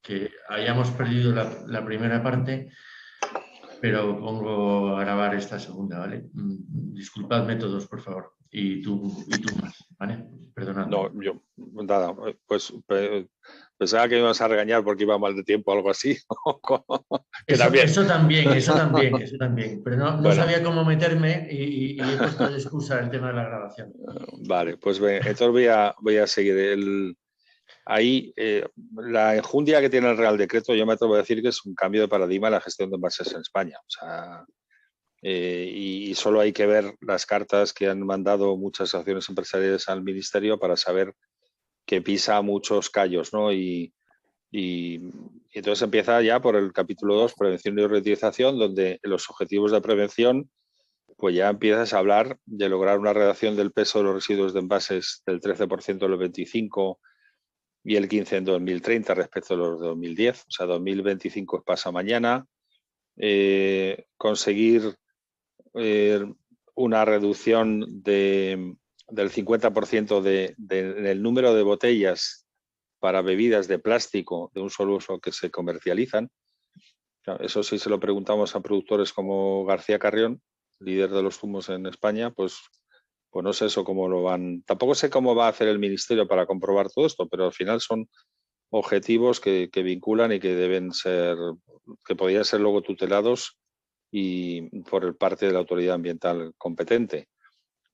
que hayamos perdido la primera parte, pero pongo a grabar esta segunda, ¿vale? Disculpadme todos, por favor. Y tú más, ¿vale? Perdonadme. No, yo, nada, pues pensaba que me ibas a regañar porque iba mal de tiempo o algo así. Que Eso, también. eso también, eso también, eso también. Pero no Bueno, sabía cómo meterme y he puesto de excusa el tema de la grabación. vale, pues entonces voy a seguir. Ahí, la enjundia que tiene el Real Decreto, yo me atrevo a decir que es un cambio de paradigma en la gestión de envases en España. O sea, y solo hay que ver las cartas que han mandado muchas acciones empresariales al Ministerio para saber que pisa muchos callos, ¿no? Y entonces empieza ya por el capítulo 2, prevención y reutilización, donde los objetivos de prevención, pues ya empiezas a hablar de lograr una reducción del peso de los residuos de envases del 13% en el 25 y el 15 en 2030 respecto a los de 2010. O sea, 2025 es pasa mañana. Conseguir una reducción del 50% del número de botellas para bebidas de plástico de un solo uso que se comercializan. Eso sí se lo preguntamos a productores como García Carrión, líder de los zumos en España, pues no sé eso cómo lo van. Tampoco sé cómo va a hacer el ministerio para comprobar todo esto, pero al final son objetivos que vinculan y que deben ser, que podrían ser luego tutelados y por parte de la autoridad ambiental competente.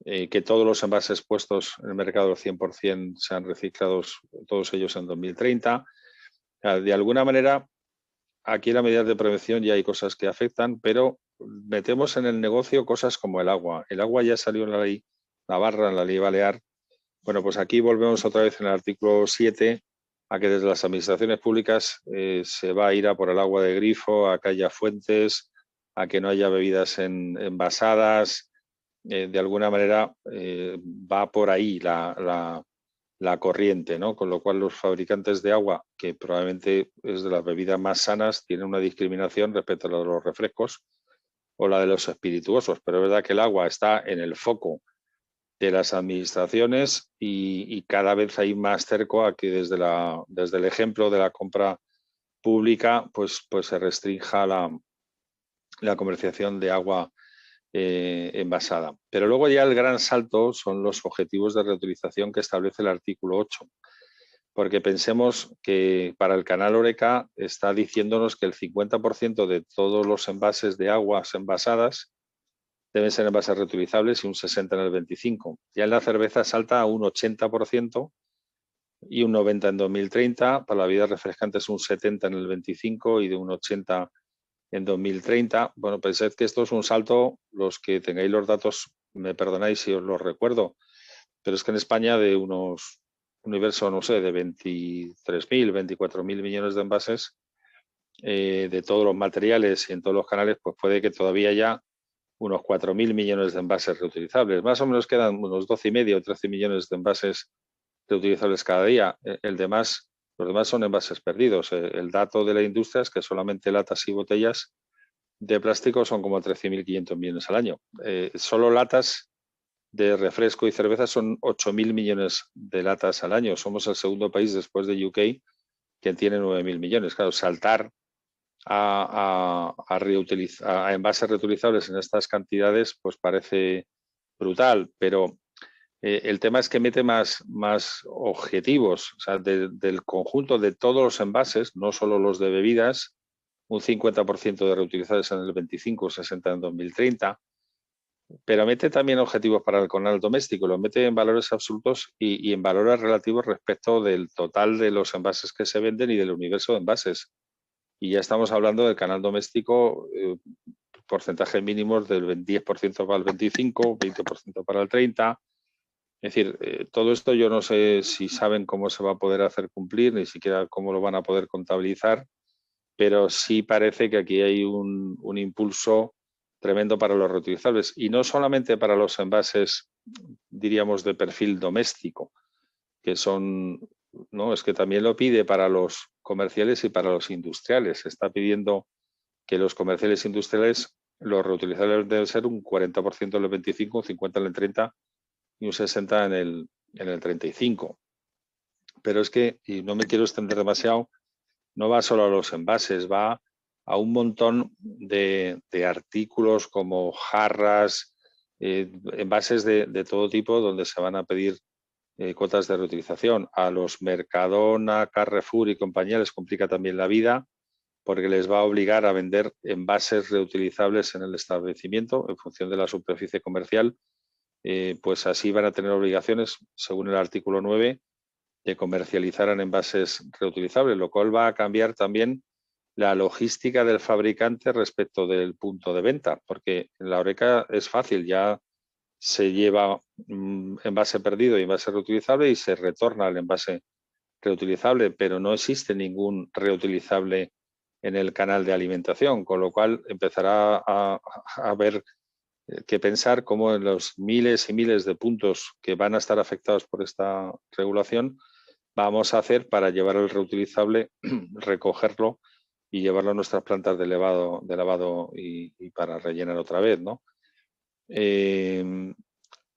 Que todos los envases puestos en el mercado al 100% sean reciclados, todos ellos en 2030. De alguna manera, aquí en la medida de prevención ya hay cosas que afectan, pero metemos en el negocio cosas como el agua. El agua ya salió en la ley Navarra, en la ley Balear. Bueno, pues aquí volvemos otra vez en el artículo 7 a que desde las administraciones públicas se va a ir a por el agua de grifo, a que haya fuentes, a que no haya bebidas envasadas. De alguna manera va por ahí la corriente, ¿no? Con lo cual los fabricantes de agua, que probablemente es de las bebidas más sanas, tienen una discriminación respecto a la de los refrescos o la de los espirituosos. Pero es verdad que el agua está en el foco de las administraciones y cada vez hay más cerco a que desde el ejemplo de la compra pública pues se restrinja la comercialización de agua envasada. Pero luego ya el gran salto son los objetivos de reutilización que establece el artículo 8. Porque pensemos que para el canal Oreca está diciéndonos que el 50% de todos los envases de aguas envasadas deben ser envases reutilizables y un 60% en el 25. Ya en la cerveza salta a un 80% y un 90% en 2030. Para la bebida refrescante es un 70% en el 25 y de un 80% en 2030. Bueno, pensad que esto es un salto, los que tengáis los datos, me perdonáis si os los recuerdo, pero es que en España de un universo, no sé, de 23.000, 24.000 millones de envases de todos los materiales y en todos los canales, pues puede que todavía haya unos 4.000 millones de envases reutilizables. Más o menos quedan unos 12,5 o 13 millones de envases reutilizables cada día. Los demás son envases perdidos. El dato de la industria es que solamente latas y botellas de plástico son como 13.500 millones al año. Solo latas de refresco y cerveza son 8.000 millones de latas al año. Somos el segundo país después de UK que tiene 9.000 millones. Claro, saltar a envases reutilizables en estas cantidades pues parece brutal, pero el tema es que mete más objetivos, o sea, del conjunto de todos los envases, no solo los de bebidas, un 50% de reutilizables en el 25, 60 en 2030, pero mete también objetivos para el canal doméstico, lo mete en valores absolutos y en valores relativos respecto del total de los envases que se venden y del universo de envases. Y ya estamos hablando del canal doméstico, porcentajes mínimos del 10% para el 25, 20% para el 30%. Es decir, todo esto yo no sé si saben cómo se va a poder hacer cumplir, ni siquiera cómo lo van a poder contabilizar, pero sí parece que aquí hay un impulso tremendo para los reutilizables. Y no solamente para los envases, diríamos, de perfil doméstico, que son, no, es que también lo pide para los comerciales y para los industriales. Se está pidiendo que los comerciales e industriales, los reutilizables deben ser un 40% en el 25, un 50% en el 30 y un 60% en el 35. Pero es que, y no me quiero extender demasiado, no va solo a los envases, va a un montón de artículos como jarras, envases de todo tipo donde se van a pedir cuotas de reutilización. A los Mercadona, Carrefour y compañía les complica también la vida porque les va a obligar a vender envases reutilizables en el establecimiento en función de la superficie comercial. Pues así van a tener obligaciones, según el artículo 9, de comercializar en envases reutilizables, lo cual va a cambiar también la logística del fabricante respecto del punto de venta, porque en la Horeca es fácil, ya se lleva envase perdido y envase reutilizable y se retorna al envase reutilizable, pero no existe ningún reutilizable en el canal de alimentación, con lo cual empezará a haber que pensar cómo en los miles y miles de puntos que van a estar afectados por esta regulación vamos a hacer para llevar el reutilizable, recogerlo y llevarlo a nuestras plantas de lavado y para rellenar otra vez, ¿no?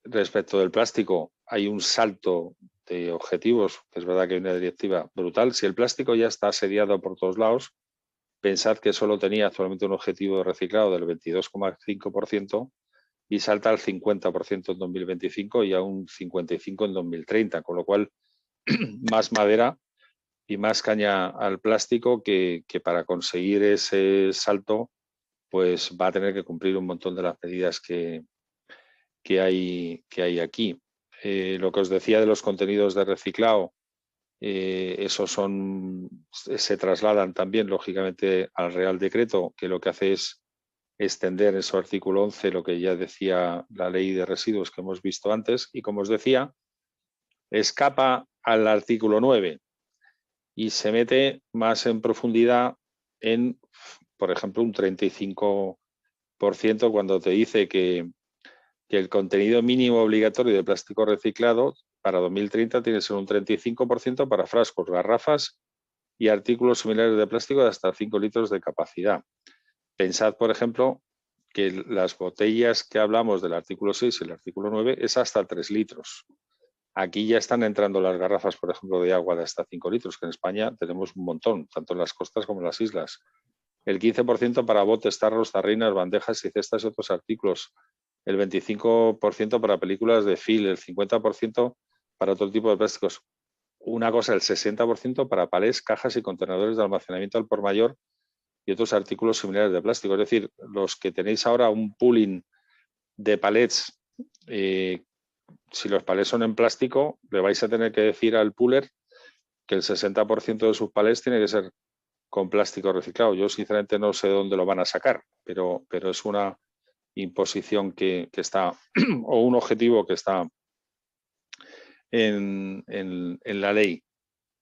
Respecto del plástico, hay un salto de objetivos, que es verdad que hay una directiva brutal. Si el plástico ya está asediado por todos lados, pensad que solo tenía actualmente un objetivo de reciclado del 22,5% y salta al 50% en 2025 y a un 55% en 2030, con lo cual más madera y más caña al plástico que para conseguir ese salto pues va a tener que cumplir un montón de las medidas que hay aquí. Lo que os decía de los contenidos de reciclado, esos se trasladan también, lógicamente, al Real Decreto, que lo que hace es extender en su artículo 11 lo que ya decía la ley de residuos que hemos visto antes y, como os decía, escapa al artículo 9 y se mete más en profundidad en, por ejemplo, un 35% cuando te dice que el contenido mínimo obligatorio de plástico reciclado para 2030 tiene que ser un 35% para frascos, garrafas y artículos similares de plástico de hasta 5 litros de capacidad. Pensad, por ejemplo, que las botellas que hablamos del artículo 6 y el artículo 9 es hasta 3 litros. Aquí ya están entrando las garrafas, por ejemplo, de agua de hasta 5 litros, que en España tenemos un montón, tanto en las costas como en las islas. El 15% para botes, tarros, tarrinas, bandejas y cestas y otros artículos. El 25% para películas de film, el 50% para otro tipo de plásticos. Una cosa, el 60% para palés, cajas y contenedores de almacenamiento al por mayor y otros artículos similares de plástico. Es decir, los que tenéis ahora un pooling de palets, si los palets son en plástico, le vais a tener que decir al pooler que el 60% de sus palets tiene que ser con plástico reciclado. Yo sinceramente no sé dónde lo van a sacar, pero es una imposición que está, o un objetivo que está en la ley.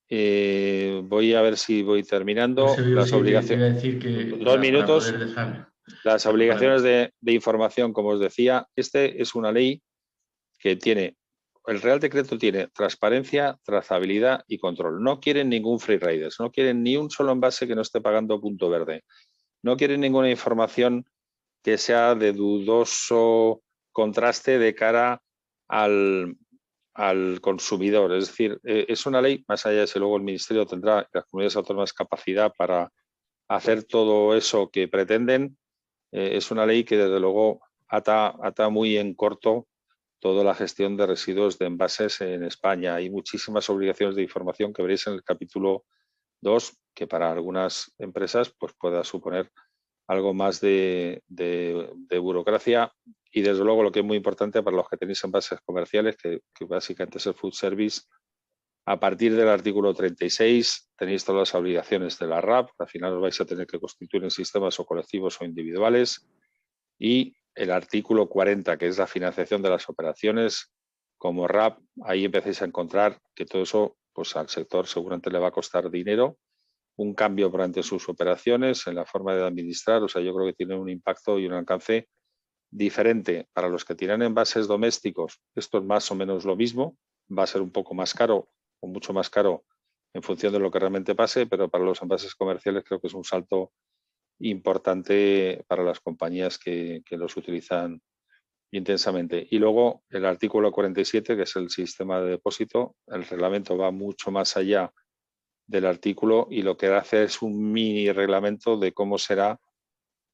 Voy a ver si voy terminando. Pues yo Las sí te iba obligaciones. a decir que 2 para minutos. poder dejar. Las obligaciones de información, como os decía, es una ley que tiene, el Real Decreto tiene transparencia, trazabilidad y control. No quieren ningún free riders, no quieren ni un solo envase que no esté pagando punto verde. No quieren ninguna información que sea de dudoso contraste de cara al consumidor. Es decir, es una ley, más allá de si luego el Ministerio tendrá, las comunidades autónomas, capacidad para hacer todo eso que pretenden, es una ley que desde luego ata muy en corto toda la gestión de residuos de envases en España. Hay muchísimas obligaciones de información que veréis en el capítulo 2, que para algunas empresas pues pueda suponer algo más de burocracia y desde luego lo que es muy importante para los que tenéis envases comerciales, que básicamente es el food service. A partir del artículo 36 tenéis todas las obligaciones de la RAP, al final os vais a tener que constituir en sistemas o colectivos o individuales, y el artículo 40, que es la financiación de las operaciones como RAP, ahí empecéis a encontrar que todo eso pues al sector seguramente le va a costar dinero, un cambio durante sus operaciones en la forma de administrar. O sea, yo creo que tiene un impacto y un alcance diferente para los que tienen envases domésticos. Esto es más o menos lo mismo, va a ser un poco más caro o mucho más caro en función de lo que realmente pase, pero para los envases comerciales creo que es un salto importante para las compañías que los utilizan intensamente. Y luego el artículo 47, que es el sistema de depósito, el reglamento va mucho más allá del artículo, y lo que hace es un mini reglamento de cómo será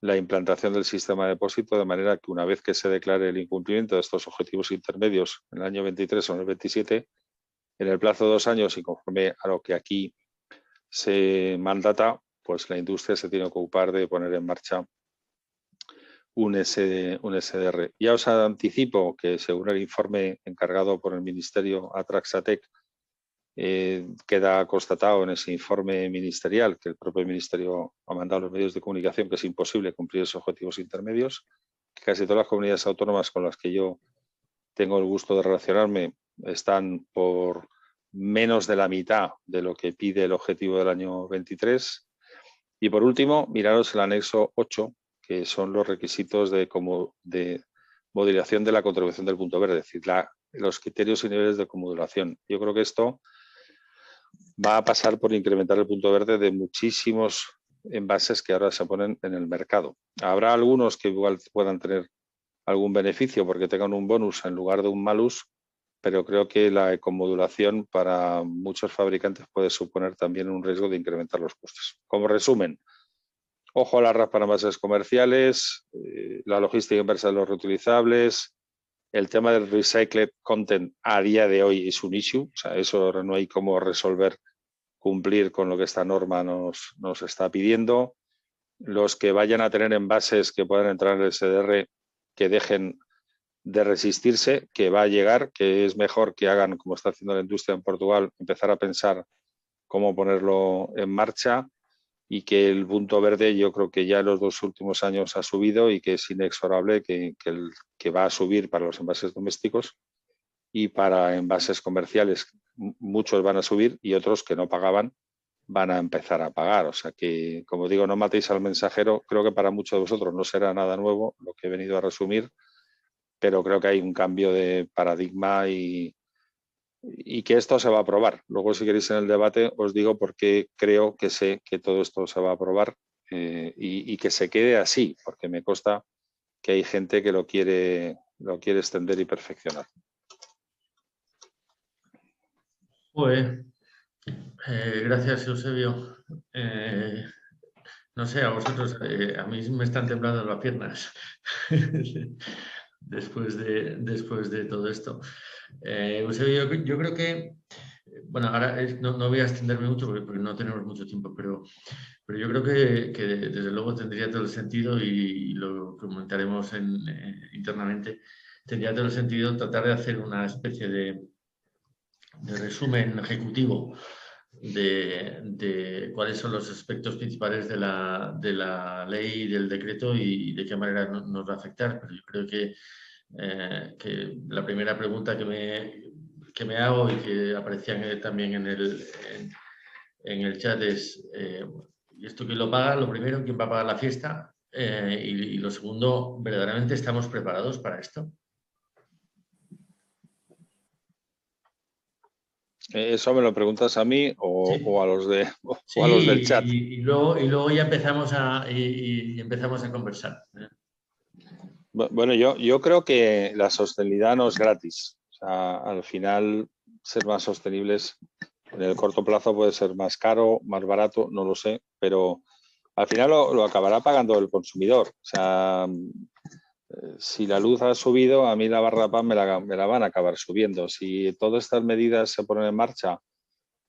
la implantación del sistema de depósito, de manera que una vez que se declare el incumplimiento de estos objetivos intermedios en el año 23 o en el 27, en el plazo de 2 años y conforme a lo que aquí se mandata, pues la industria se tiene que ocupar de poner en marcha un SDR. Ya os anticipo que según el informe encargado por el Ministerio a Traxatec, queda constatado en ese informe ministerial que el propio Ministerio ha mandado a los medios de comunicación que es imposible cumplir esos objetivos intermedios, que casi todas las comunidades autónomas con las que yo tengo el gusto de relacionarme están por menos de la mitad de lo que pide el objetivo del año 23. Y por último, miraros el anexo 8, que son los requisitos de modulación de la contribución del punto verde, es decir, los criterios y niveles de comodulación. Yo creo que esto va a pasar por incrementar el punto verde de muchísimos envases que ahora se ponen en el mercado. Habrá algunos que igual puedan tener algún beneficio porque tengan un bonus en lugar de un malus, pero creo que la ecomodulación para muchos fabricantes puede suponer también un riesgo de incrementar los costes. Como resumen, ojo a las RAS para envases comerciales, la logística inversa de los reutilizables, el tema del recycled content a día de hoy es un issue, o sea, eso no hay cómo resolver, cumplir con lo que esta norma nos está pidiendo. Los que vayan a tener envases que puedan entrar en el SDR, que dejen de resistirse, que va a llegar, que es mejor que hagan, como está haciendo la industria en Portugal, empezar a pensar cómo ponerlo en marcha, y que el punto verde yo creo que ya en los 2 últimos años ha subido y que es inexorable que va a subir para los envases domésticos, y para envases comerciales muchos van a subir y otros que no pagaban van a empezar a pagar. O sea que, como digo, no matéis al mensajero. Creo que para muchos de vosotros no será nada nuevo lo que he venido a resumir, pero creo que hay un cambio de paradigma y que esto se va a aprobar. Luego, si queréis en el debate, os digo por qué creo que sé que todo esto se va a aprobar, y que se quede así, porque me consta que hay gente que lo quiere extender y perfeccionar. Pues, gracias, Eusebio. No sé, a vosotros, a mí me están temblando las piernas después de todo esto. Eusebio, yo creo que, bueno, ahora no voy a extenderme mucho porque no tenemos mucho tiempo, pero yo creo que desde luego tendría todo el sentido, y lo comentaremos internamente, tendría todo el sentido tratar de hacer una especie de resumen ejecutivo de cuáles son los aspectos principales de la ley y del decreto y de qué manera nos va a afectar. Pero yo creo que la primera pregunta que me hago y que aparecía también en el chat es, ¿y esto quién lo paga? Lo primero, ¿quién va a pagar la fiesta? Y lo segundo, ¿verdaderamente estamos preparados para esto? ¿Eso me lo preguntas a mí Sí. o a los Sí, o a los del chat? y luego ya empezamos empezamos a conversar. Bueno, yo creo que la sostenibilidad no es gratis. O sea, al final, ser más sostenibles en el corto plazo puede ser más caro, más barato, no lo sé, pero al final lo acabará pagando el consumidor. O sea, si la luz ha subido, a mí la barra de pan me la van a acabar subiendo. Si todas estas medidas se ponen en marcha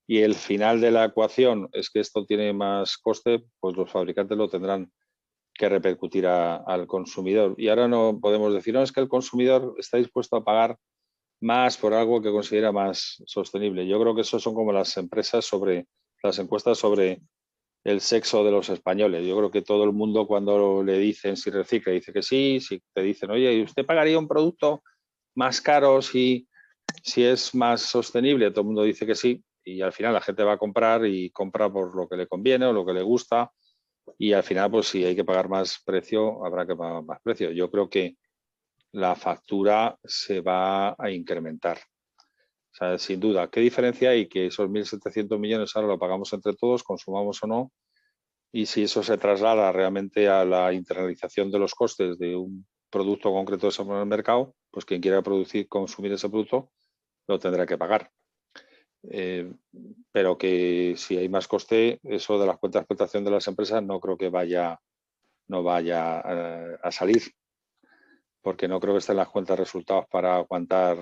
y el final de la ecuación es que esto tiene más coste, pues los fabricantes lo tendrán que repercutir al consumidor. Y ahora no podemos decir, no, es que el consumidor está dispuesto a pagar más por algo que considera más sostenible. Yo creo que eso son como las encuestas sobre el sexo de los españoles. Yo creo que todo el mundo, cuando le dicen si recicla, dice que sí. Si te dicen, oye, ¿y usted pagaría un producto más caro si es más sostenible? Todo el mundo dice que sí, y al final la gente va a comprar y compra por lo que le conviene o lo que le gusta, y al final, pues si hay que pagar más precio, habrá que pagar más precio. Yo creo que la factura se va a incrementar. O sea, sin duda, ¿qué diferencia hay? Que esos 1.700 millones ahora lo pagamos entre todos, consumamos o no, y si eso se traslada realmente a la internalización de los costes de un producto concreto en el mercado, pues quien quiera consumir ese producto lo tendrá que pagar. pero que si hay más coste, eso de las cuentas de explotación de las empresas no creo que no vaya a salir, porque no creo que estén las cuentas de resultados para aguantar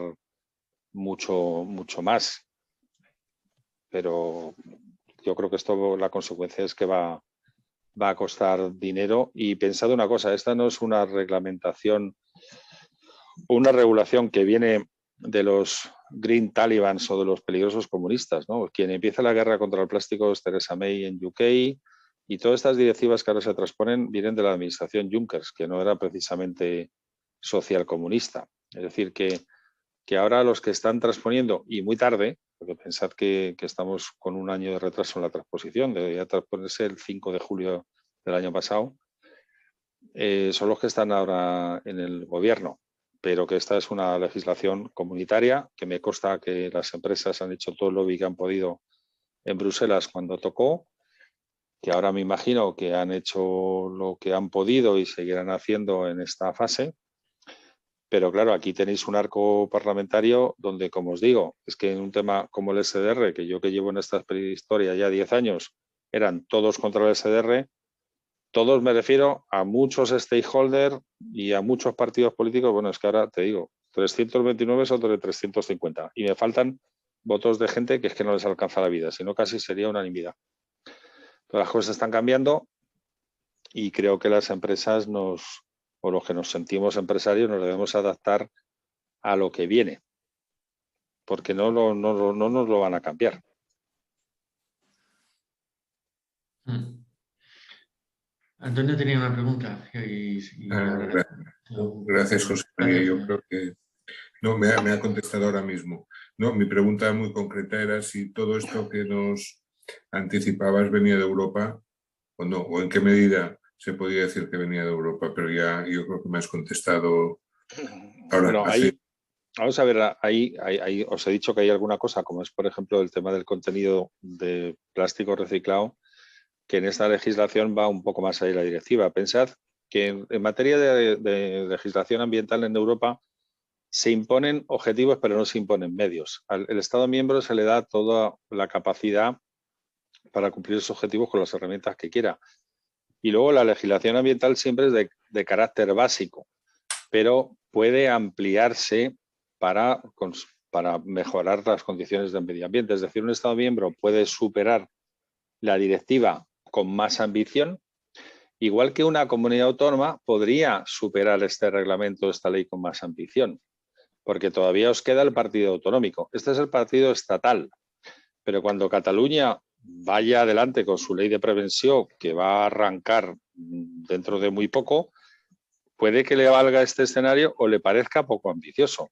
mucho más. Pero yo creo que esto, la consecuencia es que va a costar dinero. Y pensad una cosa, esta no es una reglamentación, una regulación que viene de los Green Talibans o de los peligrosos comunistas, ¿no? Quien empieza la guerra contra el plástico es Theresa May en UK, y todas estas directivas que ahora se transponen vienen de la administración Juncker, que no era precisamente social comunista. Es decir, que ahora los que están transponiendo, y muy tarde, porque pensad que estamos con un año de retraso en la transposición, debería transponerse el 5 de julio del año pasado, son los que están ahora en el gobierno, pero que esta es una legislación comunitaria, que me consta que las empresas han hecho todo el lobby que han podido en Bruselas cuando tocó, que ahora me imagino que han hecho lo que han podido y seguirán haciendo en esta fase. Pero claro, aquí tenéis un arco parlamentario donde, como os digo, es que en un tema como el SDR, que yo que llevo en esta historia ya 10 años, eran todos contra el SDR, todos me refiero a muchos stakeholders y a muchos partidos políticos. Bueno, es que ahora te digo, 329 sobre 350 y me faltan votos de gente que es que no les alcanza la vida, sino casi sería unanimidad. Todas las cosas están cambiando y creo que las empresas o los que nos sentimos empresarios, nos debemos adaptar a lo que viene, porque no nos lo van a cambiar. Antonio tenía una pregunta. Gracias, José María. Yo creo que no, me ha contestado ahora mismo. No, mi pregunta muy concreta era si todo esto que nos anticipabas venía de Europa o no, o en qué medida se podía decir que venía de Europa, pero ya yo creo que me has contestado ahora. Bueno, ahí, vamos a ver, ahí os he dicho que hay alguna cosa, como es, por ejemplo, el tema del contenido de plástico reciclado, que en esta legislación va un poco más allá de la directiva. Pensad que en materia de legislación ambiental en Europa se imponen objetivos, pero no se imponen medios. Al Estado miembro se le da toda la capacidad para cumplir esos objetivos con las herramientas que quiera. Y luego la legislación ambiental siempre es de carácter básico, pero puede ampliarse para mejorar las condiciones del medio ambiente. Es decir, un Estado miembro puede superar la directiva con más ambición, igual que una comunidad autónoma podría superar este reglamento, esta ley con más ambición, porque todavía os queda el partido autonómico. Este es el partido estatal, pero cuando Cataluña vaya adelante con su ley de prevención, que va a arrancar dentro de muy poco, puede que le valga este escenario o le parezca poco ambicioso.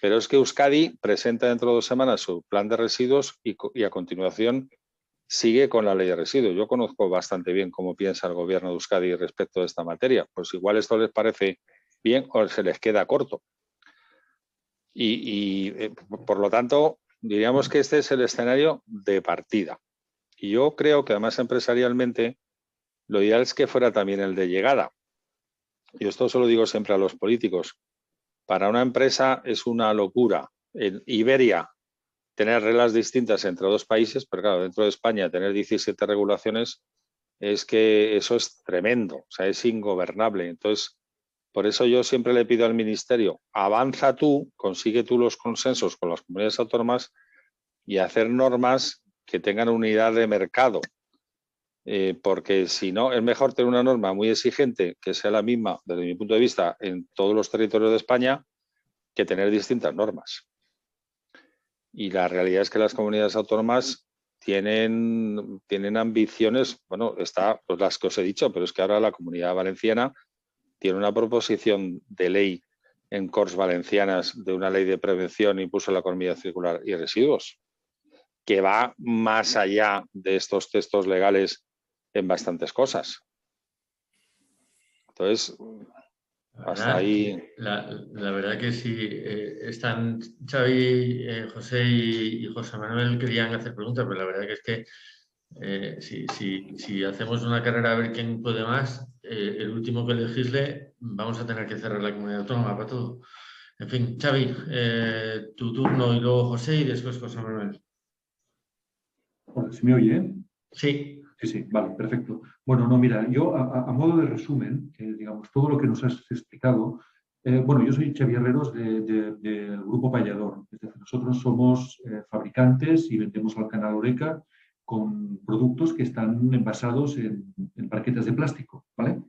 Pero es que Euskadi presenta dentro de 2 semanas su plan de residuos y a continuación sigue con la ley de residuos. Yo conozco bastante bien cómo piensa el gobierno de Euskadi respecto de esta materia. Pues igual esto les parece bien o se les queda corto. Y por lo tanto, diríamos que este es el escenario de partida. Y yo creo que además empresarialmente lo ideal es que fuera también el de llegada. Y esto se lo digo siempre a los políticos. Para una empresa es una locura. En Iberia tener reglas distintas entre 2 países, pero claro, dentro de España tener 17 regulaciones, es que eso es tremendo, o sea, es ingobernable. Entonces, por eso yo siempre le pido al Ministerio, avanza tú, consigue tú los consensos con las comunidades autónomas y hacer normas que tengan unidad de mercado. Porque si no, es mejor tener una norma muy exigente que sea la misma, desde mi punto de vista, en todos los territorios de España, que tener distintas normas. Y la realidad es que las comunidades autónomas tienen ambiciones, bueno, está pues las que os he dicho, pero es que ahora la Comunidad Valenciana tiene una proposición de ley en Corts Valencianas de una ley de prevención e impulso de la economía circular y residuos, que va más allá de estos textos legales en bastantes cosas. Entonces, hasta ahí. La verdad que sí, están Xavi, José y José Manuel querían hacer preguntas, pero la verdad que es que si hacemos una carrera a ver quién puede más, el último que legisle, vamos a tener que cerrar la comunidad autónoma para todo. En fin, Xavi, tu turno y luego José y después José Manuel. Hola, ¿se me oye? Sí, Sí, sí, vale, perfecto. Bueno, no, mira, yo a modo de resumen, digamos, todo lo que nos has explicado, bueno, yo soy Xavier Herreros del Grupo Payador. Es decir, nosotros somos fabricantes y vendemos al canal Horeca con productos que están envasados en barquetas de plástico, ¿vale?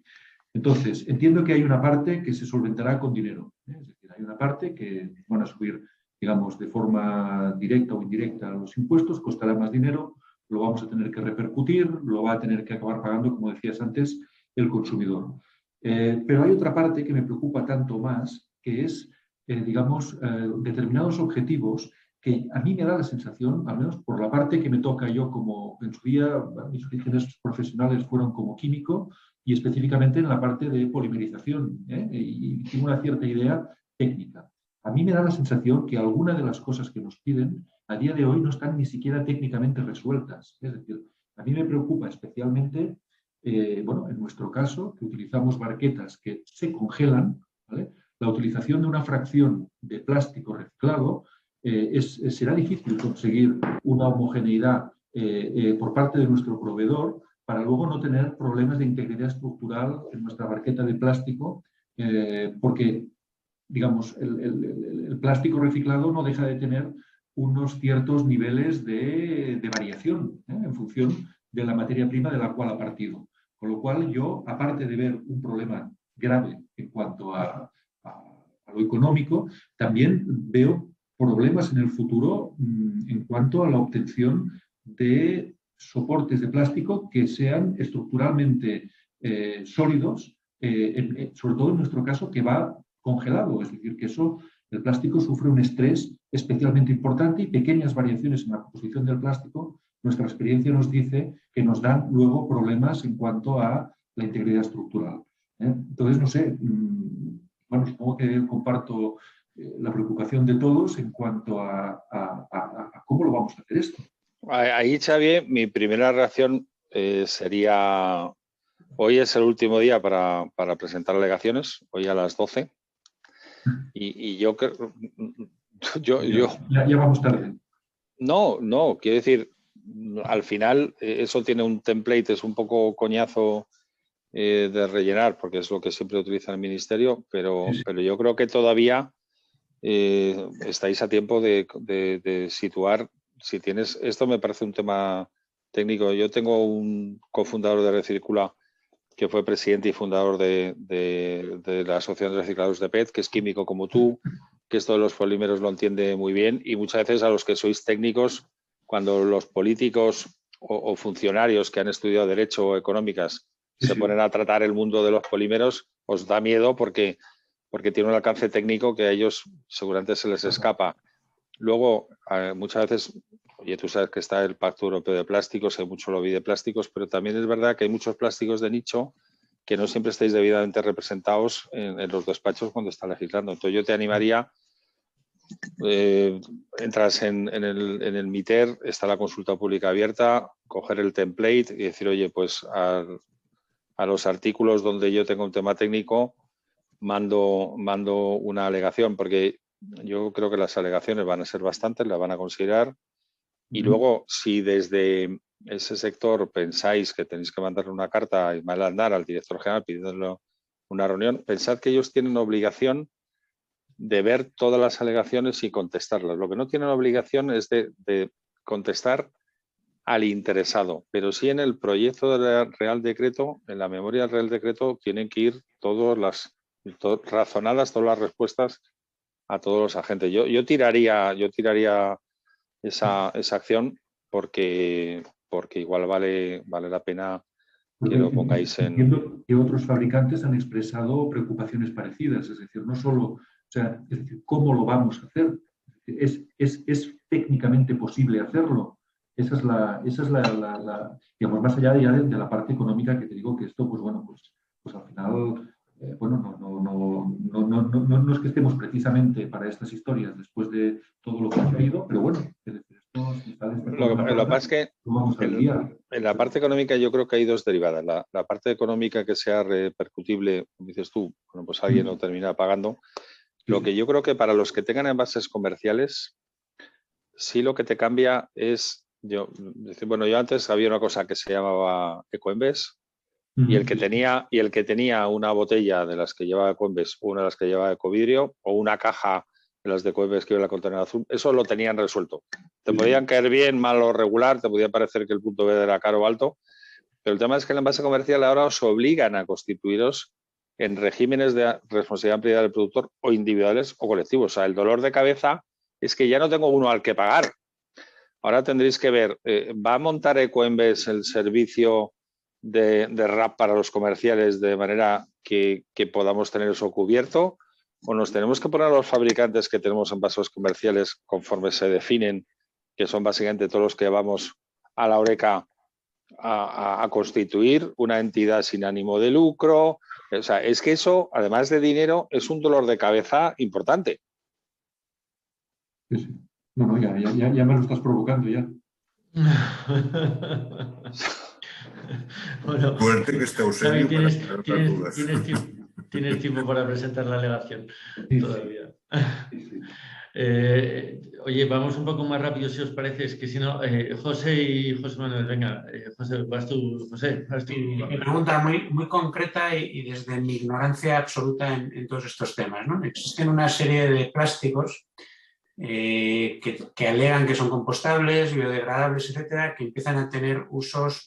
Entonces, entiendo que hay una parte que se solventará con dinero, ¿eh? Es decir, hay una parte que van a subir, digamos, de forma directa o indirecta los impuestos, costará más dinero, lo vamos a tener que repercutir, lo va a tener que acabar pagando, como decías antes, el consumidor. Pero hay otra parte que me preocupa tanto más, que es, digamos, determinados objetivos que a mí me da la sensación, al menos por la parte que me toca yo como en su día, mis orígenes profesionales fueron como químico, y específicamente en la parte de polimerización, ¿eh? Y tengo una cierta idea técnica. A mí me da la sensación que algunas de las cosas que nos piden a día de hoy no están ni siquiera técnicamente resueltas. Es decir, a mí me preocupa especialmente, bueno, en nuestro caso, que utilizamos barquetas que se congelan, ¿vale? La utilización de una fracción de plástico reciclado será difícil conseguir una homogeneidad por parte de nuestro proveedor para luego no tener problemas de integridad estructural en nuestra barqueta de plástico, porque, digamos, el plástico reciclado no deja de tener unos ciertos niveles de variación en función de la materia prima de la cual ha partido. Con lo cual yo, aparte de ver un problema grave en cuanto a lo económico, también veo problemas en el futuro en cuanto a la obtención de soportes de plástico que sean estructuralmente sólidos, sobre todo en nuestro caso que va congelado, es decir, que eso, el plástico sufre un estrés especialmente importante y pequeñas variaciones en la composición del plástico, nuestra experiencia nos dice que nos dan luego problemas en cuanto a la integridad estructural. Entonces, no sé, bueno, supongo que comparto la preocupación de todos en cuanto a cómo lo vamos a hacer esto. Ahí, Xavi, mi primera reacción sería, hoy es el último día para presentar alegaciones, hoy a las 12, y yo creo... Ya vamos tarde. No, quiero decir, al final eso tiene un template, es un poco coñazo de rellenar, porque es lo que siempre utiliza el Ministerio, pero yo creo que todavía estáis a tiempo de situar, si tienes, esto me parece un tema técnico. Yo tengo un cofundador de Recircula que fue presidente y fundador de la Asociación de Recicladores de PET, que es químico como tú, que esto de los polímeros lo entiende muy bien, y muchas veces a los que sois técnicos, cuando los políticos o funcionarios que han estudiado Derecho o Económicas se ponen a tratar el mundo de los polímeros, os da miedo porque tiene un alcance técnico que a ellos seguramente se les escapa. Luego, muchas veces, oye, tú sabes que está el Pacto Europeo de Plásticos, hay mucho lobby de plásticos, pero también es verdad que hay muchos plásticos de nicho que no siempre estáis debidamente representados en los despachos cuando está legislando. Entonces yo te animaría, entras en el MITER, está la consulta pública abierta, coger el template y decir, oye, pues a los artículos donde yo tengo un tema técnico, mando una alegación, porque yo creo que las alegaciones van a ser bastantes, las van a considerar. Y luego, si desde ese sector pensáis que tenéis que mandarle una carta a Ismael Aznar, al director general, pidiéndole una reunión, pensad que ellos tienen obligación de ver todas las alegaciones y contestarlas. Lo que no tienen obligación es de contestar al interesado, pero sí en el proyecto del Real Decreto, en la memoria del Real Decreto, tienen que ir razonadas todas las respuestas a todos los agentes. Yo tiraría esa acción porque igual vale la pena que lo pongáis en... Entiendo que otros fabricantes han expresado preocupaciones parecidas, es decir, no solo, o sea, es decir, ¿cómo lo vamos a hacer? ¿Es técnicamente posible hacerlo? Esa es la digamos, más allá ya de la parte económica que te digo que esto, pues bueno, pues al final, bueno, no es que estemos precisamente para estas historias después de todo lo que ha habido, pero bueno, es decir, esto si sale lo que pasa es que en la parte económica yo creo que hay dos derivadas. La parte económica que sea repercutible, como dices tú, bueno, pues alguien lo termina pagando. Lo que yo creo que para los que tengan envases comerciales, sí lo que te cambia es Yo antes había una cosa que se llamaba Ecoembes, y el que tenía una botella de las que llevaba Ecoembes, una de las que llevaba Ecovidrio, o una caja de las de Ecoembes que iba en la contenedor azul, eso lo tenían resuelto. Te podían caer bien, mal o regular, te podía parecer que el punto B era caro o alto, pero el tema es que el envase comercial ahora os obligan a constituiros en regímenes de responsabilidad ampliada del productor o individuales o colectivos. O sea, el dolor de cabeza es que ya no tengo uno al que pagar. Ahora tendréis que ver, ¿va a montar Ecoembes el servicio de RAP para los comerciales de manera que podamos tener eso cubierto? ¿O nos tenemos que poner a los fabricantes que tenemos envases comerciales conforme se definen, que son básicamente todos los que vamos a la Horeca a constituir una entidad sin ánimo de lucro? O sea, es que eso, además de dinero, es un dolor de cabeza importante. Sí. No, ya me lo estás provocando ya. Bueno, Suerte que está Eusebio Javi, para dudas. tienes tiempo para presentar la alegación todavía. Sí. Oye, vamos un poco más rápido si os parece, es que si no, José y José Manuel, venga, José, vas tú, José. Vas tú. Mi pregunta muy concreta y desde mi ignorancia absoluta en todos estos temas, ¿no? Existen una serie de plásticos que alegan que son compostables, biodegradables, etcétera, que empiezan a tener usos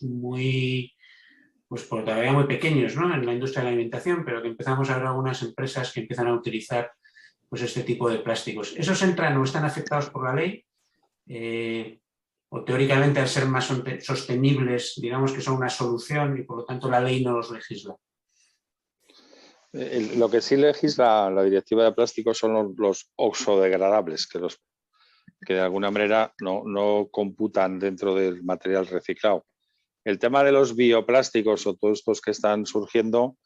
pues todavía muy pequeños, ¿no? En la industria de la alimentación, pero que empezamos a ver algunas empresas que empiezan a utilizar pues este tipo de plásticos. ¿Esos entran o están afectados por la ley? O teóricamente, al ser más sostenibles, digamos que son una solución y por lo tanto la ley no los legisla. Lo que sí legisla la directiva de plásticos son los oxodegradables, que de alguna manera no computan dentro del material reciclado. El tema de los bioplásticos o todos estos que están surgiendo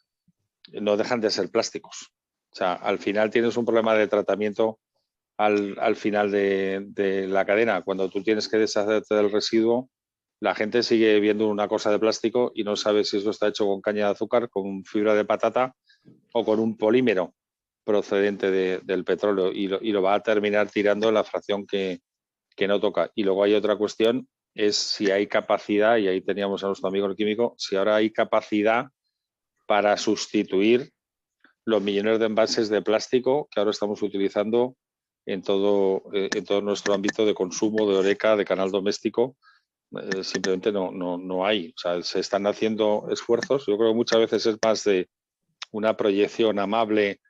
no dejan de ser plásticos. O sea, al final tienes un problema de tratamiento al final de la cadena. Cuando tú tienes que deshacerte del residuo, la gente sigue viendo una cosa de plástico y no sabe si eso está hecho con caña de azúcar, con fibra de patata o con un polímero procedente del petróleo y lo va a terminar tirando en la fracción que no toca. Y luego hay otra cuestión, es si hay capacidad, y ahí teníamos a nuestro amigo el químico, si ahora hay capacidad para sustituir los millones de envases de plástico que ahora estamos utilizando en todo nuestro ámbito de consumo, de Horeca, de canal doméstico. Simplemente no hay. O sea, se están haciendo esfuerzos. Yo creo que muchas veces es más de una proyección amable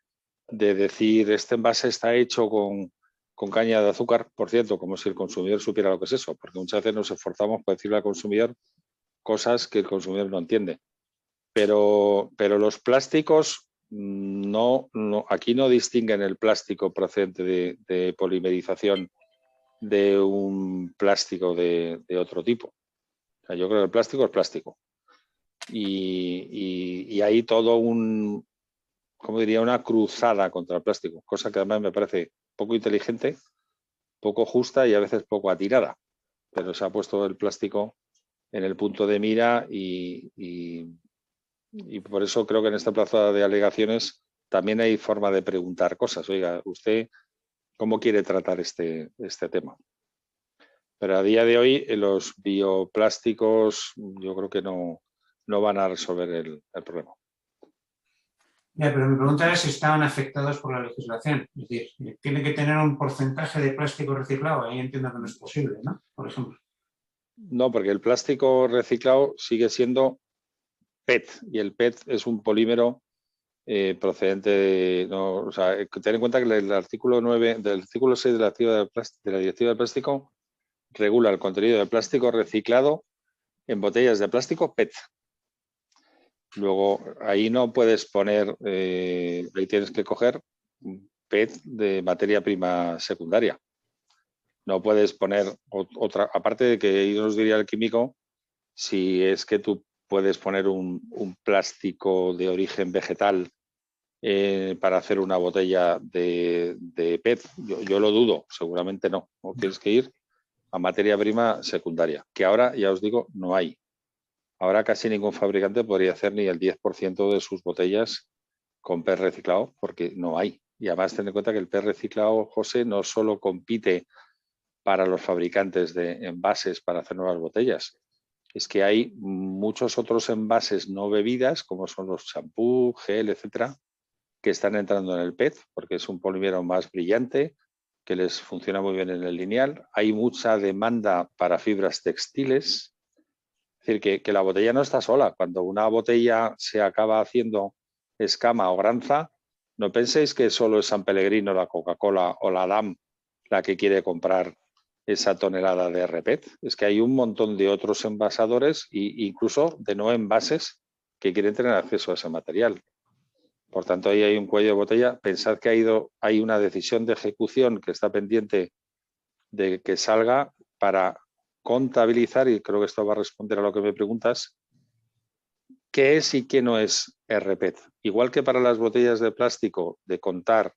de decir este envase está hecho con caña de azúcar, por cierto, como si el consumidor supiera lo que es eso, porque muchas veces nos esforzamos por decirle al consumidor cosas que el consumidor no entiende. Pero los plásticos aquí no distinguen el plástico procedente de polimerización de un plástico de otro tipo. O sea, yo creo que el plástico es plástico. Y hay todo una cruzada contra el plástico, cosa que además me parece poco inteligente, poco justa y a veces poco atirada. Pero se ha puesto el plástico en el punto de mira y por eso creo que en esta plaza de alegaciones también hay forma de preguntar cosas. Oiga, ¿usted cómo quiere tratar este tema? Pero a día de hoy los bioplásticos yo creo que no van a resolver el problema. Ya, pero mi pregunta es si estaban afectados por la legislación. Es decir, tiene que tener un porcentaje de plástico reciclado. Ahí entiendo que no es posible, ¿no? Por ejemplo. No, porque el plástico reciclado sigue siendo PET y el PET es un polímero procedente de... o sea, ten en cuenta que el artículo 9 del artículo 6 de la Directiva del Plástico regula el contenido de plástico reciclado en botellas de plástico PET. Luego, ahí no puedes poner, ahí tienes que coger PET de materia prima secundaria. No puedes poner otra, aparte de que yo os diría el químico, si es que tú puedes poner un plástico de origen vegetal para hacer una botella de PET. Yo lo dudo, seguramente no. Tienes que ir a materia prima secundaria, que ahora, ya os digo, no hay. Ahora casi ningún fabricante podría hacer ni el 10% de sus botellas con PET reciclado, porque no hay. Y además ten en cuenta que el PET reciclado, José, no solo compite para los fabricantes de envases para hacer nuevas botellas. Es que hay muchos otros envases no bebidas, como son los champú, gel, etcétera, que están entrando en el PET, porque es un polímero más brillante, que les funciona muy bien en el lineal. Hay mucha demanda para fibras textiles. Es decir, que la botella no está sola. Cuando una botella se acaba haciendo escama o granza, no penséis que solo es San Pellegrino, la Coca-Cola o la DAM la que quiere comprar esa tonelada de RPET. Es que hay un montón de otros envasadores e incluso de no envases que quieren tener acceso a ese material. Por tanto, ahí hay un cuello de botella. Pensad que hay una decisión de ejecución que está pendiente de que salga para contabilizar, y creo que esto va a responder a lo que me preguntas, qué es y qué no es RPET. Igual que para las botellas de plástico, de contar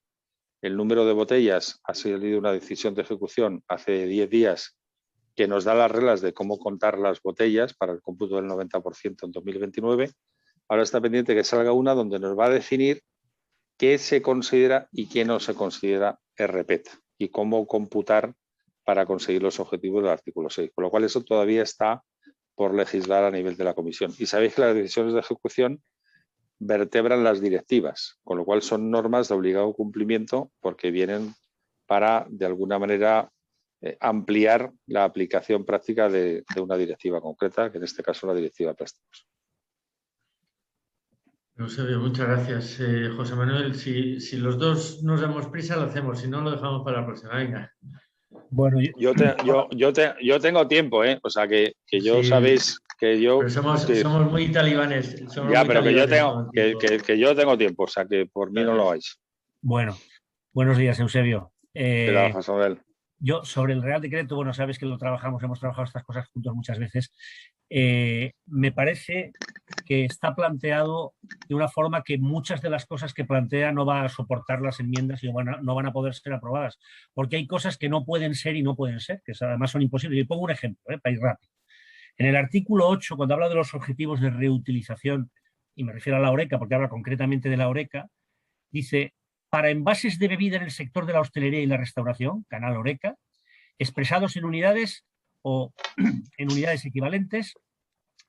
el número de botellas, ha salido una decisión de ejecución hace 10 días que nos da las reglas de cómo contar las botellas para el cómputo del 90% en 2029. Ahora está pendiente que salga una donde nos va a definir qué se considera y qué no se considera RPET y cómo computar para conseguir los objetivos del artículo 6. Con lo cual eso todavía está por legislar a nivel de la Comisión. Y sabéis que las decisiones de ejecución vertebran las directivas, con lo cual son normas de obligado cumplimiento porque vienen para, de alguna manera, ampliar la aplicación práctica de una directiva concreta, que en este caso es la directiva de plásticos. Eusebio, muchas gracias. José Manuel, si los dos nos damos prisa, lo hacemos, si no, lo dejamos para la próxima. Venga. Bueno, yo tengo tiempo, ¿eh? O sea, que yo Sí, sabéis que yo... pero somos muy talibanes. Pero que yo tengo tiempo, o sea, que por mí no lo hagáis. bueno, buenos días, Eusebio. Yo, sobre el Real Decreto, bueno, sabes que hemos trabajado estas cosas juntos muchas veces. Me parece que está planteado de una forma que muchas de las cosas que plantea no va a soportar las enmiendas y no van a poder ser aprobadas, porque hay cosas que no pueden ser y no pueden ser, que además son imposibles. Y pongo un ejemplo, para ir rápido. En el artículo 8, cuando habla de los objetivos de reutilización, y me refiero a la Horeca, porque habla concretamente de la Horeca, dice: para envases de bebida en el sector de la hostelería y la restauración, canal Horeca, expresados en unidades o en unidades equivalentes,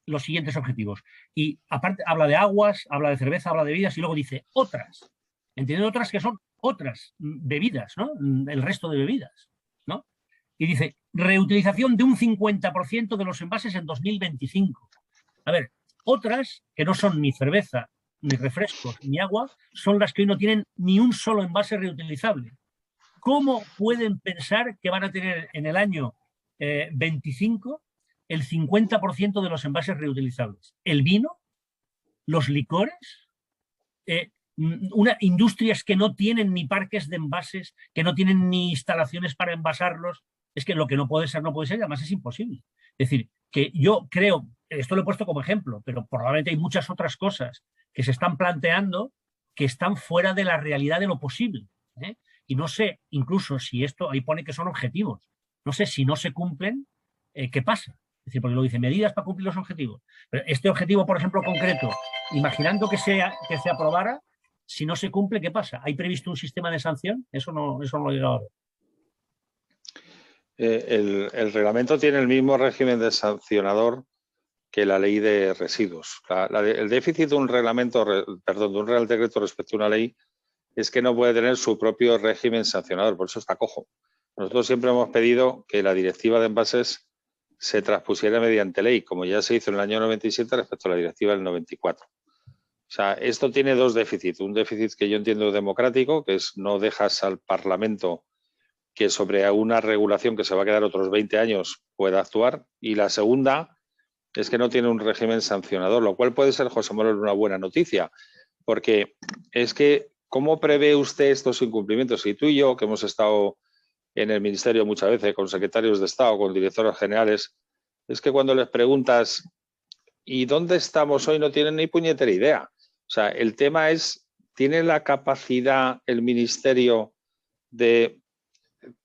los siguientes objetivos. Y aparte habla de aguas, habla de cerveza, habla de bebidas y luego dice otras. Entiendo otras que son otras bebidas, ¿no? El resto de bebidas, ¿no? Y dice reutilización de un 50% de los envases en 2025. A ver, otras que no son ni cerveza, ni refrescos, ni agua, son las que hoy no tienen ni un solo envase reutilizable. ¿Cómo pueden pensar que van a tener en el año 25 el 50% de los envases reutilizables? El vino, los licores, industrias que no tienen ni parques de envases, que no tienen ni instalaciones para envasarlos. Es que lo que no puede ser, no puede ser, y además es imposible. Es decir, que yo creo, esto lo he puesto como ejemplo, pero probablemente hay muchas otras cosas que se están planteando que están fuera de la realidad de lo posible. Y no sé, incluso si esto, ahí pone que son objetivos, no sé si no se cumplen, ¿qué pasa? Es decir, porque lo dice, medidas para cumplir los objetivos. Pero este objetivo, por ejemplo, concreto, imaginando que se aprobara, si no se cumple, ¿qué pasa? ¿Hay previsto un sistema de sanción? Eso no lo he llegado a ver. El reglamento tiene el mismo régimen de sancionador que la ley de residuos. El déficit de un reglamento, de un Real Decreto respecto a una ley es que no puede tener su propio régimen sancionador, por eso está cojo. Nosotros siempre hemos pedido que la directiva de envases se transpusiera mediante ley, como ya se hizo en el año 97 respecto a la directiva del 94. O sea, esto tiene dos déficits. Un déficit que yo entiendo democrático, que es no dejas al Parlamento que sobre una regulación que se va a quedar otros 20 años pueda actuar. Y la segunda es que no tiene un régimen sancionador, lo cual puede ser, José Manuel, una buena noticia, porque es que ¿cómo prevé usted estos incumplimientos? Y tú y yo, que hemos estado en el Ministerio muchas veces con secretarios de Estado, con directores generales, es que cuando les preguntas ¿y dónde estamos hoy? No tienen ni puñetera idea. O sea, el tema es, ¿tiene la capacidad el Ministerio de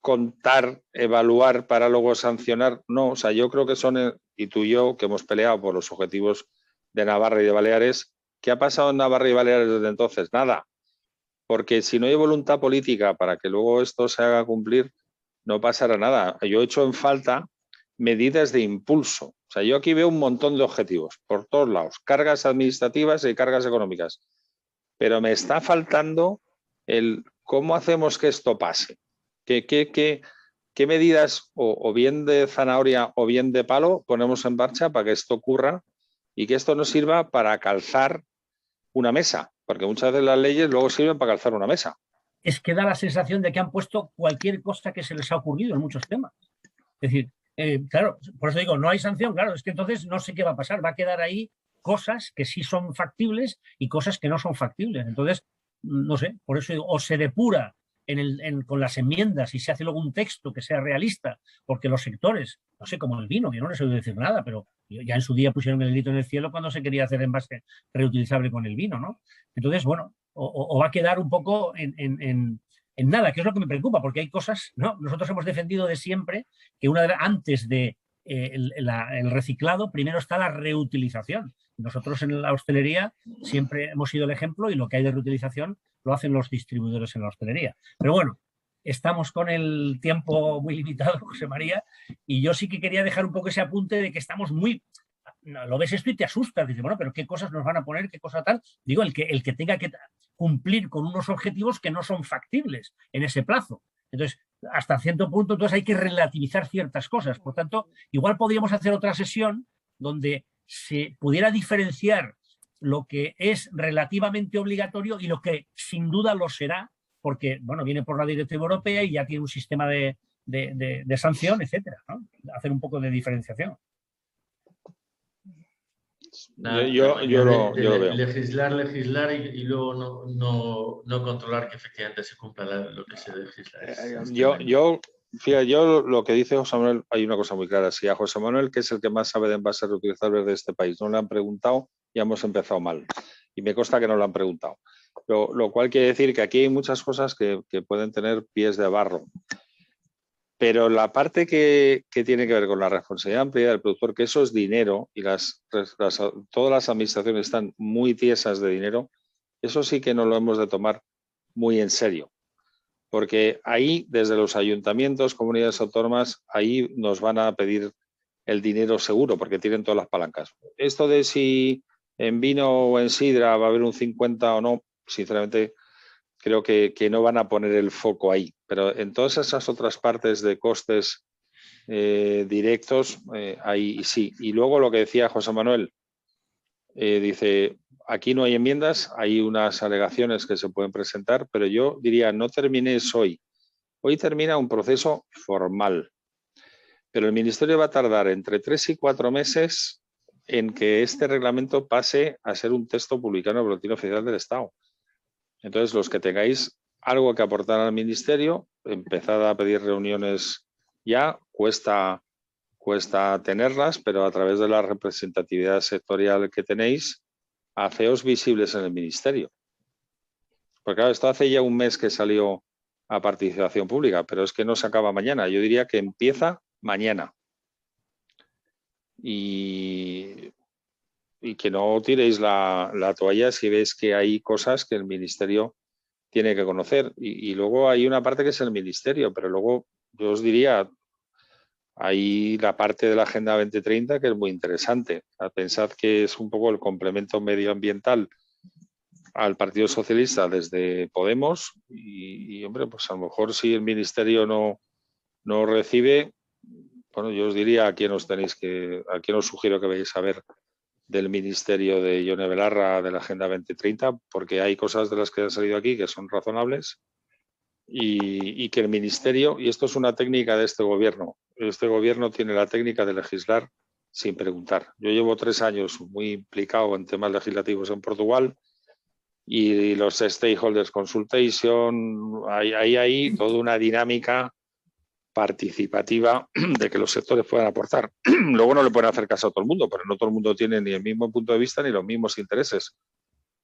contar, evaluar para luego sancionar? No, o sea, yo creo que son, y tú y yo, que hemos peleado por los objetivos de Navarra y de Baleares, ¿qué ha pasado en Navarra y Baleares desde entonces? Nada. Porque si no hay voluntad política para que luego esto se haga cumplir, no pasará nada. Yo he hecho en falta medidas de impulso. O sea, yo aquí veo un montón de objetivos por todos lados, cargas administrativas y cargas económicas, pero me está faltando el cómo hacemos que esto pase. ¿Qué medidas, o bien de zanahoria o bien de palo, ponemos en marcha para que esto ocurra y que esto nos sirva para calzar una mesa? Porque muchas de las leyes luego sirven para calzar una mesa. Es que da la sensación de que han puesto cualquier cosa que se les ha ocurrido en muchos temas. Es decir, claro, por eso digo, no hay sanción, claro, es que entonces no sé qué va a pasar, va a quedar ahí cosas que sí son factibles y cosas que no son factibles. Entonces, no sé, por eso digo, o se depura con las enmiendas y se hace luego un texto que sea realista, porque los sectores, no sé, como el vino, yo no les he oído decir nada, pero ya en su día pusieron el grito en el cielo cuando se quería hacer envase reutilizable con el vino, ¿no? Entonces, bueno, o va a quedar un poco en nada, que es lo que me preocupa, porque hay cosas, ¿no? Nosotros hemos defendido de siempre que antes de el reciclado, primero está la reutilización. Nosotros en la hostelería siempre hemos sido el ejemplo y lo que hay de reutilización lo hacen los distribuidores en la hostelería. Pero bueno, estamos con el tiempo muy limitado, José María, y yo sí que quería dejar un poco ese apunte de que estamos muy... Lo ves esto y te asustas, dices, bueno, pero ¿qué cosas nos van a poner? ¿Qué cosa tal? Digo, el que tenga que cumplir con unos objetivos que no son factibles en ese plazo. Entonces, hasta cierto punto, entonces hay que relativizar ciertas cosas. Por tanto, igual podríamos hacer otra sesión donde se pudiera diferenciar lo que es relativamente obligatorio y lo que sin duda lo será, porque, bueno, viene por la directiva europea y ya tiene un sistema de sanción, etcétera, ¿no? Hacer un poco de diferenciación. Yo lo veo. Legislar y luego no controlar que efectivamente se cumpla lo que se legisla. Fíjate, yo lo que dice José Manuel, hay una cosa muy clara. Si a José Manuel, que es el que más sabe de envases reutilizables de este país, no le han preguntado, ya hemos empezado mal. Y me consta que no lo han preguntado. Lo cual quiere decir que aquí hay muchas cosas que pueden tener pies de barro. Pero la parte que tiene que ver con la responsabilidad ampliada del productor, que eso es dinero y todas las administraciones están muy tiesas de dinero, eso sí que no lo hemos de tomar muy en serio. Porque ahí, desde los ayuntamientos, comunidades autónomas, ahí nos van a pedir el dinero seguro, porque tienen todas las palancas. Esto de si en vino o en sidra va a haber un 50 o no, sinceramente creo que no van a poner el foco ahí. Pero en todas esas otras partes de costes directos, ahí sí. Y luego lo que decía José Manuel, dice, aquí no hay enmiendas, hay unas alegaciones que se pueden presentar, pero yo diría, no termines hoy. Hoy termina un proceso formal, pero el Ministerio va a tardar entre 3 y 4 meses en que este reglamento pase a ser un texto publicado en el Boletín Oficial del Estado. Entonces, los que tengáis algo que aportar al Ministerio, empezad a pedir reuniones ya, cuesta tenerlas, pero a través de la representatividad sectorial que tenéis, haceos visibles en el Ministerio. Porque claro, esto hace ya un mes que salió a participación pública, pero es que no se acaba mañana. Yo diría que empieza mañana. Y que no tiréis la toalla si veis que hay cosas que el Ministerio tiene que conocer. Y luego hay una parte que es el Ministerio, pero luego yo os diría, hay la parte de la Agenda 2030 que es muy interesante. Pensad que es un poco el complemento medioambiental al Partido Socialista desde Podemos y hombre, pues a lo mejor si el Ministerio no recibe, bueno, yo os diría a quién os sugiero que vayáis a ver del Ministerio de Ione Belarra de la Agenda 2030, porque hay cosas de las que han salido aquí que son razonables y que el Ministerio, y esto es una técnica de este gobierno tiene la técnica de legislar sin preguntar. Yo llevo 3 años muy implicado en temas legislativos en Portugal y los Stakeholders Consultation, hay toda una dinámica participativa de que los sectores puedan aportar. Luego no le pueden hacer caso a todo el mundo, pero no todo el mundo tiene ni el mismo punto de vista ni los mismos intereses.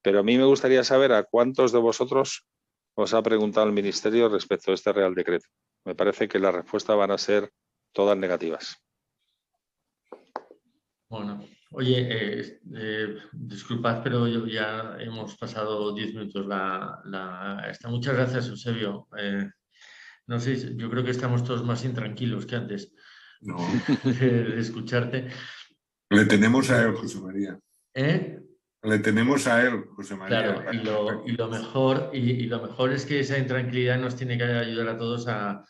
Pero a mí me gustaría saber a cuántos de vosotros os ha preguntado el Ministerio respecto a este Real Decreto. Me parece que las respuestas van a ser todas negativas. Bueno, oye, disculpad, pero ya hemos pasado 10 minutos. Muchas gracias, Eusebio. No sé, yo creo que estamos todos más intranquilos que antes no. de escucharte. Le tenemos a él, José María. ¿Eh? Le tenemos a él, José María. Claro, y lo mejor es que esa intranquilidad nos tiene que ayudar a todos a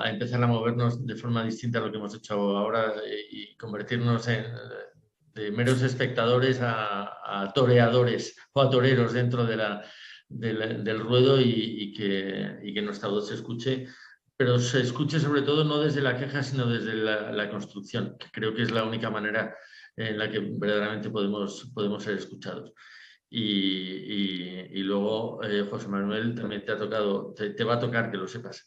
empezar a movernos de forma distinta a lo que hemos hecho ahora y convertirnos de meros espectadores a toreadores o a toreros dentro del ruedo y que nuestra voz se escuche, pero se escuche sobre todo no desde la queja, sino desde la construcción, que creo que es la única manera en la que verdaderamente podemos ser escuchados. Y luego, José Manuel, también te va a tocar, que lo sepas,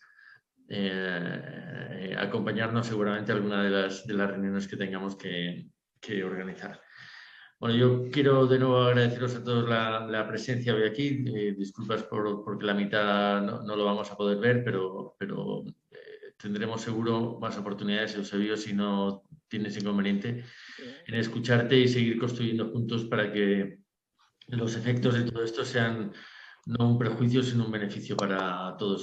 acompañarnos seguramente a alguna de las reuniones que tengamos que organizar. Bueno, yo quiero de nuevo agradeceros a todos la presencia hoy aquí. Disculpas porque la mitad no lo vamos a poder ver, pero tendremos seguro más oportunidades, Eusebio, si no tienes inconveniente, en escucharte y seguir construyendo juntos para que los efectos de todo esto sean no un perjuicio, sino un beneficio para todos.